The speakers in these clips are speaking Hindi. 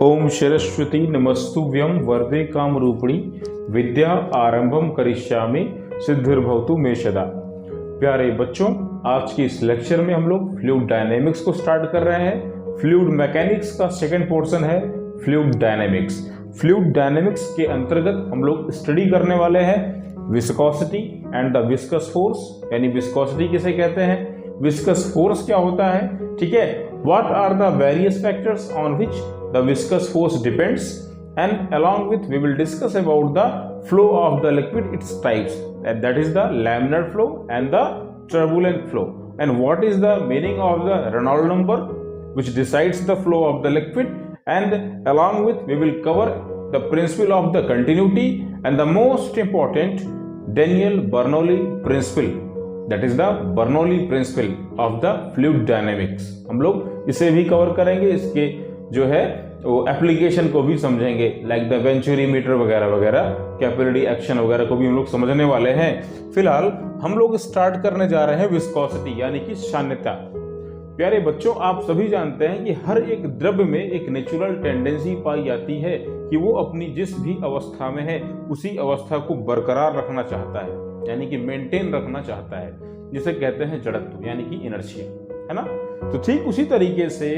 ओम सरस्वती नमस्तुभ्यं वरदे कामरूपिणी विद्या आरंभम करिष्यामि सिद्धिर्भवतु मे सदा। प्यारे बच्चों, आज के इस लेक्चर में हम लोग फ्लूइड डायनेमिक्स को स्टार्ट कर रहे हैं। फ्लूइड मैकेनिक्स का सेकंड पोर्शन है फ्लूइड डायनेमिक्स। फ्लूइड डायनेमिक्स के अंतर्गत हम लोग स्टडी करने वाले हैं viscosity and the viscous force. यानी विस्कोसिटी किसे कहते हैं, विस्कस फोर्स क्या होता है, ठीक है। What are the various factors on which the viscous force depends, and along with we will discuss about the flow of the liquid, its types, and that is the laminar flow and the turbulent flow, and what is the meaning of the Reynolds number which decides the flow of the liquid, and along with we will cover the principle of the continuity and the most important Daniel-Bernoulli principle, that is the Bernoulli principle of the fluid dynamics। हम लोग इसे भी कवर करेंगे, इसके जो है वो एप्लीकेशन को भी समझेंगे, लाइक द वेंचुरीमीटर वगैरह वगैरह, कैपिलरी एक्शन वगैरह को भी हम लोग समझने वाले हैं। फिलहाल हम लोग स्टार्ट करने जा रहे हैं विस्कोसिटी यानी कि साम्यता। प्यारे बच्चों, आप सभी जानते हैं कि हर एक द्रव्य में एक नेचुरल टेंडेंसी पाई जाती है कि वो अपनी जिस भी अवस्था में है उसी अवस्था को बरकरार रखना चाहता है, यानी कि मेंटेन रखना चाहता है, जिसे कहते हैं जड़त्व यानी कि इनर्शिया, है ना। तो ठीक उसी तरीके से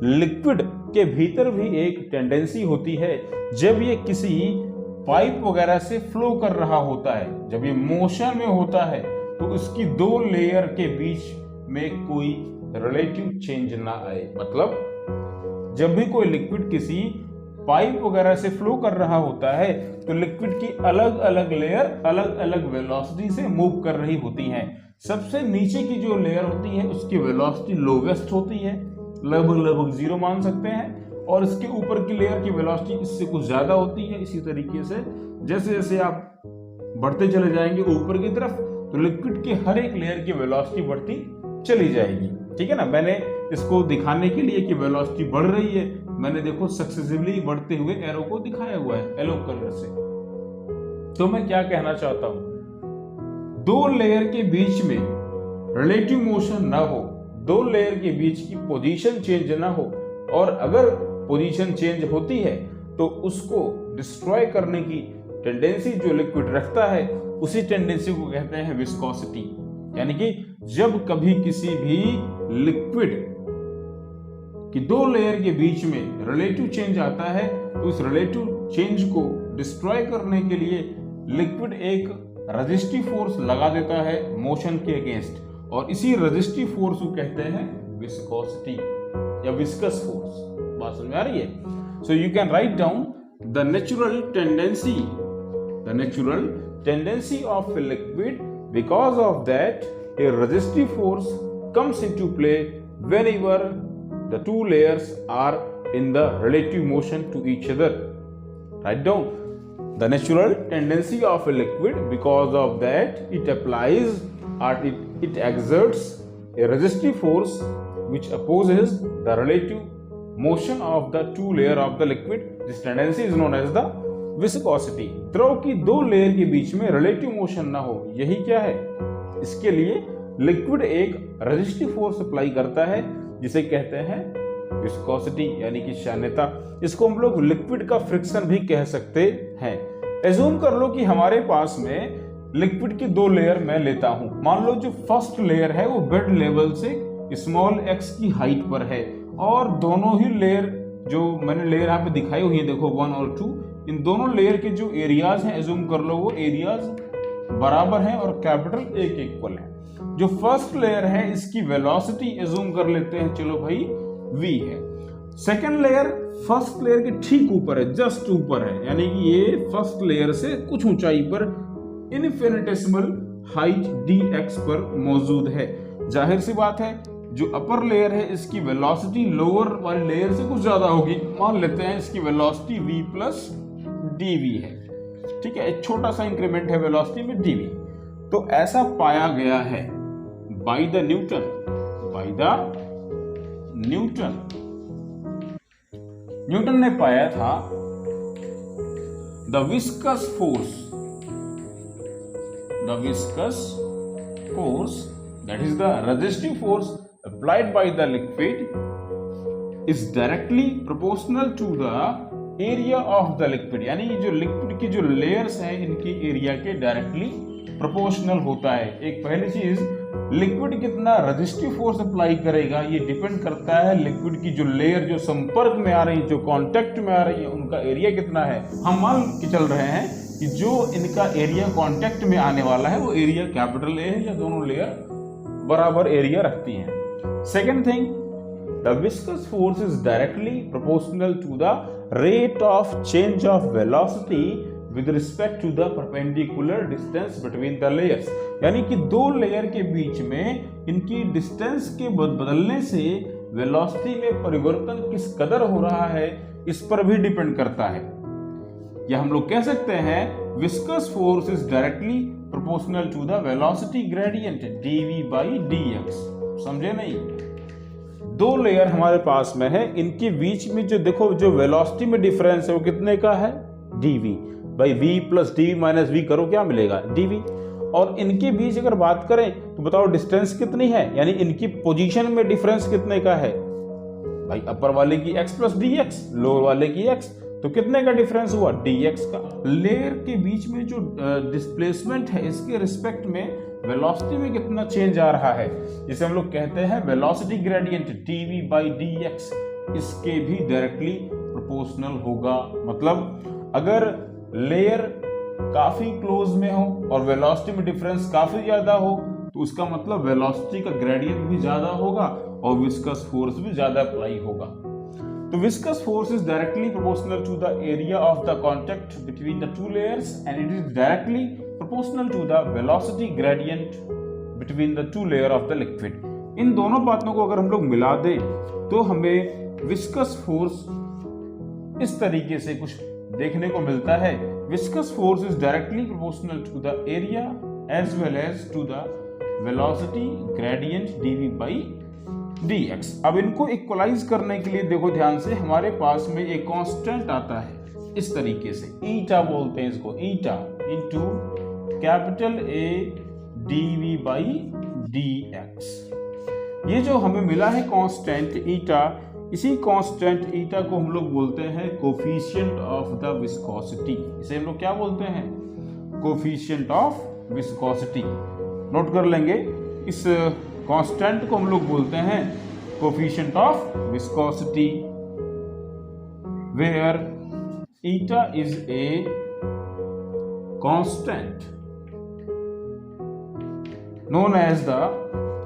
लिक्विड के भीतर भी एक टेंडेंसी होती है। जब ये किसी पाइप वगैरह से फ्लो कर रहा होता है, जब ये मोशन में होता है, तो इसकी दो लेयर के बीच में कोई रिलेटिव चेंज ना आए। मतलब जब भी कोई लिक्विड किसी पाइप वगैरह से फ्लो कर रहा होता है तो लिक्विड की अलग अलग लेयर अलग अलग वेलोसिटी से मूव कर रही होती हैं। सबसे नीचे की जो लेयर होती है उसकी वेलोसिटी लोवेस्ट होती है, लगभग 0 मान सकते हैं, और इसके ऊपर की लेयर की वेलोसिटी इससे कुछ ज्यादा होती है। इसी तरीके से जैसे जैसे आप बढ़ते चले जाएंगे ऊपर की तरफ तो लिक्विड के हर एक लेयर की वेलोसिटी बढ़ती चली जाएगी, ठीक है ना। मैंने इसको दिखाने के लिए कि वेलोसिटी बढ़ रही है, मैंने देखो सक्सेसिवली बढ़ते हुए एरो को दिखाया हुआ है येलो कलर से। तो मैं क्या कहना चाहता हूं, दो लेयर के बीच में रिलेटिव मोशन ना हो, दो लेयर के बीच की पोजीशन चेंज ना हो, और अगर पोजीशन चेंज होती है तो उसको डिस्ट्रॉय करने की टेंडेंसी जो लिक्विड रखता है उसी टेंडेंसी को कहते हैं विस्कोसिटी। यानी कि जब कभी किसी भी लिक्विड की दो लेयर के बीच में रिलेटिव चेंज आता है तो उस रिलेटिव चेंज को डिस्ट्रॉय करने के लिए लिक्विड एक रेजिस्टिव फोर्स लगा देता है मोशन के अगेंस्ट, और इसी रेजिस्टिव फोर्स को कहते हैं विस्कोसिटी या विस्कस फोर्स। बात समझ में आ रही है? So you can write down the natural tendency of a liquid, because of that a resistive force comes into play whenever the two layers are in the relative motion to each other. Write down the natural tendency of a liquid, because of that it applies or it exerts a resistive force which opposes the relative motion of the two layer of the liquid. This tendency is known as the viscosity। द्रव की दो लेयर के बीच में रिलेटिव मोशन ना हो, यही क्या है, इसके लिए लिक्विड एक रेजिस्टिव फोर्स अप्लाई करता है जिसे कहते हैं विस्कोसिटी यानी कि साम्यता। इसको हम लोग लिक्विड का फ्रिक्शन भी कह सकते हैं। एज्यूम कर लो कि हमारे पास में लिक्विड की दो लेयर मैं लेता हूं। मान लो जो फर्स्ट लेयर है वो बेड लेवल से स्मॉल x की हाइट पर है, और दोनों ही लेयर जो मैंने लेयर यहाँ पे दिखाई हुई है, देखो 1 और 2, इन दोनों लेयर के जो एरियाज हैं एज्यूम कर लो वो एरियाज बराबर हैं और कैपिटल A के इक्वल है। जो फर्स्ट लेयर है इसकी वेलोसिटी एज्यूम कर लेते हैं, चलो भाई v है। सेकेंड लेयर फर्स्ट लेयर के ठीक ऊपर है, जस्ट ऊपर है, यानी कि ये फर्स्ट लेयर से कुछ ऊंचाई पर इनफिनिटेसिमल हाइट dx पर मौजूद है। जाहिर सी बात है जो अपर लेयर है इसकी वेलोसिटी लोअर वाली लेयर से कुछ ज्यादा होगी। मान लेते हैं इसकी वेलोसिटी v प्लस dv है, ठीक है। एक छोटा सा इंक्रीमेंट है वेलोसिटी में dv। तो ऐसा पाया गया है बाय द न्यूटन ने पाया था the viscous force that is the resistive force applied by the liquid is directly proportional to the area of the liquid, यानी जो लिक्विड की जो लेयर्स हैं इनकी एरिया के डायरेक्टली प्रोपोर्शनल होता है। एक पहली चीज, लिक्विड कितना रेजिस्टिव फोर्स अप्लाई करेगा ये डिपेंड करता है लिक्विड की जो लेयर जो संपर्क में आ रही है, जो कांटेक्ट में आ रही है, उनका एरिया कितना है। हम मान के चल रहे हैं कि जो इनका एरिया कांटेक्ट में आने वाला है वो एरिया कैपिटल ए है, या दोनों लेयर बराबर एरिया रखती हैं। Second thing, the viscous force is directly proportional to the rate of change of velocity with respect to the perpendicular distance between the layers, यानी कि दो लेयर के बीच में इनकी डिस्टेंस के बदलने से वेलोसिटी में परिवर्तन किस कदर हो रहा है इस पर भी डिपेंड करता है। या हम लोग कह सकते हैं viscous force is directly proportional to the velocity gradient dv by dx। समझे नहीं? दो लेयर हमारे पास में है, इनके बीच में जो देखो जो वेलोसिटी में डिफरेंस है वो कितने का है, dv by v plus dv minus v करो क्या मिलेगा, dv। और इनके बीच अगर बात करें तो बताओ डिस्टेंस कितनी है, यानी इनकी पोजीशन में डिफरेंस कितने का है भाई, अपर वाले की x plus dx, लोअर वाले की x, तो कितने का डिफरेंस हुआ, dx का। लेयर के बीच में जो डिस्प्लेसमेंट है इसके रिस्पेक्ट में वेलोसिटी में कितना चेंज आ रहा है, जिसे हम लोग कहते हैं velocity gradient dv by dx, इसके भी डायरेक्टली प्रोपोर्शनल होगा। मतलब अगर लेयर काफी क्लोज में हो और वेलोसिटी में डिफरेंस काफी ज्यादा हो तो उसका मतलब वेलोसिटी का ग्रेडियंट भी ज्यादा होगा और विस्कस फोर्स भी ज्यादा अप्लाई होगा। तो viscous force is directly proportional to the area of the contact between the two layers and it is directly proportional to the velocity gradient between the two layer of the liquid. इन दोनों बातों को अगर हम लोग मिला दें तो हमें विस्कस फोर्स इस तरीके से कुछ देखने को मिलता है। Viscous force is directly proportional to the area as well as to the velocity gradient dv by dx। अब इनको इक्वलाइज करने के लिए देखो ध्यान से, हमारे पास में एक कांस्टेंट आता है इस तरीके से, ईटा बोलते हैं इसको, eta into capital A dv by dx। ये जो हमें मिला है कांस्टेंट ईटा, इसी कांस्टेंट ईटा को हम लोग बोलते हैं कोफिशिएंट ऑफ द विस्कोसिटी। इसे हम लोग क्या बोलते हैं, कोफिशिएंट ऑफ विस्कोसिटी। नोट कर लेंगे, इस कांस्टेंट को हम लोग बोलते हैं coefficient of viscosity, where eta is a constant known as the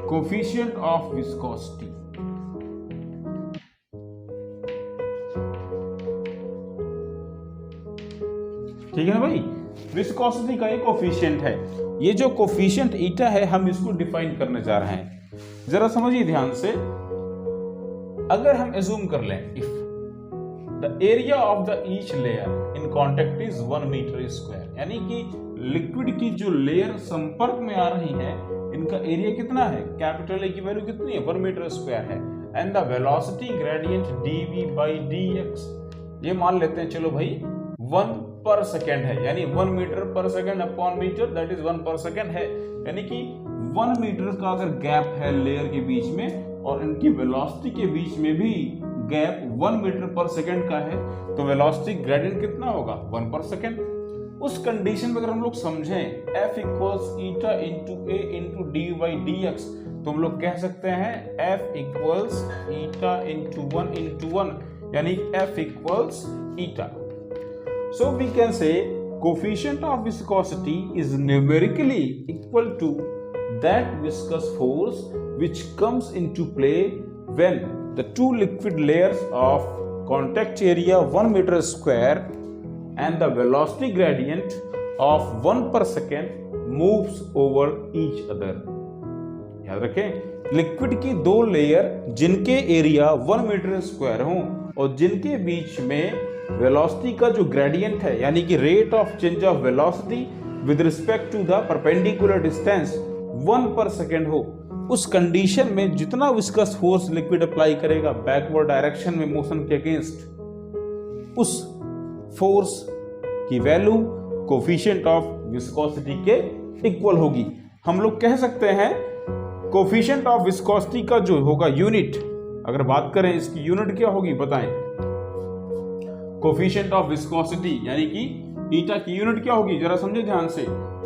coefficient of viscosity. ठीक है ना भाई, विस्कोसिटी का एक कोफिशिएंट है। ये जो कोफिशिएंट ईटा है हम इसको डिफाइन करने जा रहे हैं, जरा समझिए ध्यान से। अगर हम एज्यूम कर लें if the area of the each layer in contact is 1 metre square, यानी कि लिक्विड की जो लेयर संपर्क में आ रही है इनका एरिया कितना है, कैपिटल ए की वैल्यू कितनी है, 1 मीटर स्क्वायर है, and the velocity gradient dv by dx ये मान लेते हैं चलो भाई 1 पर सेकेंड है, यानी 1 metre per second upon metre that is 1 per second है, यानी कि 1 मीटर का अगर गैप है लेयर के बीच में और इनकी वेलोसिटी के बीच में भी गैप 1 मीटर पर सेकेंड का है, तो वेलोसिटी ग्रेडियंट कितना होगा, 1 पर सेकेंड। उस कंडीशन में अगर हम लोग समझें F equals eta into A into D by D x, तो हम लोग कह सकते हैं F इक्वल्स ईटा इंटू 1, यानी F equals eta. So we can say coefficient of viscosity is numerically equal to that viscous force which comes into play when the two liquid layers of contact area 1 meter square and the velocity gradient of 1 per second moves over each other। याद रखें, लिक्विड की दो लेयर जिनके एरिया 1 मीटर स्क्वायर हों और जिनके बीच में वेलोसिटी का जो ग्रेडियंट है यानी कि rate of change of velocity with respect to the perpendicular distance 1 per second हो, उस कंडीशन में जितना विस्कस फोर्स लिक्विड अप्लाई करेगा बैकवर्ड डायरेक्शन में मोशन के अगेंस्ट, उस फोर्स की वैल्यू कोफिशिएंट ऑफ विस्कोसिटी के इक्वल होगी। हम लोग कह सकते हैं कोफिशिएंट ऑफ विस्कोसिटी का जो होगा यूनिट, अगर बात करें इसकी यूनिट क्या होगी बताएं। कोफिशिएंट ऑफ विस्कोसिटी यानी कि ईटा की यूनिट क्या होगी, जरा समझे ध्यान से।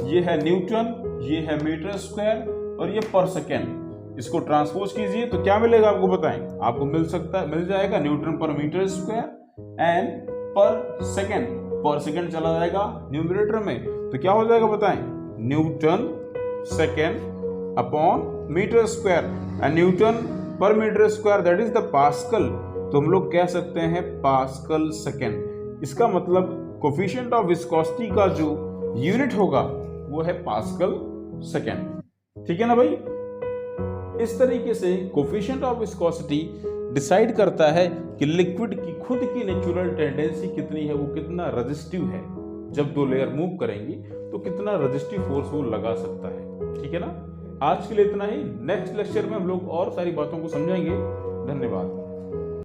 ये है न्यूटन, ये है मीटर स्क्वायर और ये पर सेकेंड। इसको ट्रांसपोज कीजिए तो क्या मिलेगा आपको बताएं। आपको मिल जाएगा newton per metre square and per second चला जाएगा न्यूमरेटर में, तो क्या हो जाएगा बताएं, newton second upon metre square and newton per metre square that is the pascal, तो हम लोग कह सकते हैं पास्कल सेकेंड। इसका मतलब कोफिशिएंट ऑफ विस्कोसिटी का जो यूनिट होगा वो है पास्कल सेकेंड। ठीक है ना भाई। इस तरीके से कोफिशिएंट ऑफ विस्कोसिटी डिसाइड करता है कि लिक्विड की खुद की नेचुरल टेंडेंसी कितनी है, वो कितना रेजिस्टिव है। जब दो लेयर मूव करेंगी तो कितना रेजिस्टिव फोर्स वो लगा सकता है। ठीक है ना। आज के लिए इतना ही। नेक्स्ट लेक्चर में हम लोग और सारी बातों को समझेंगे। धन्यवाद।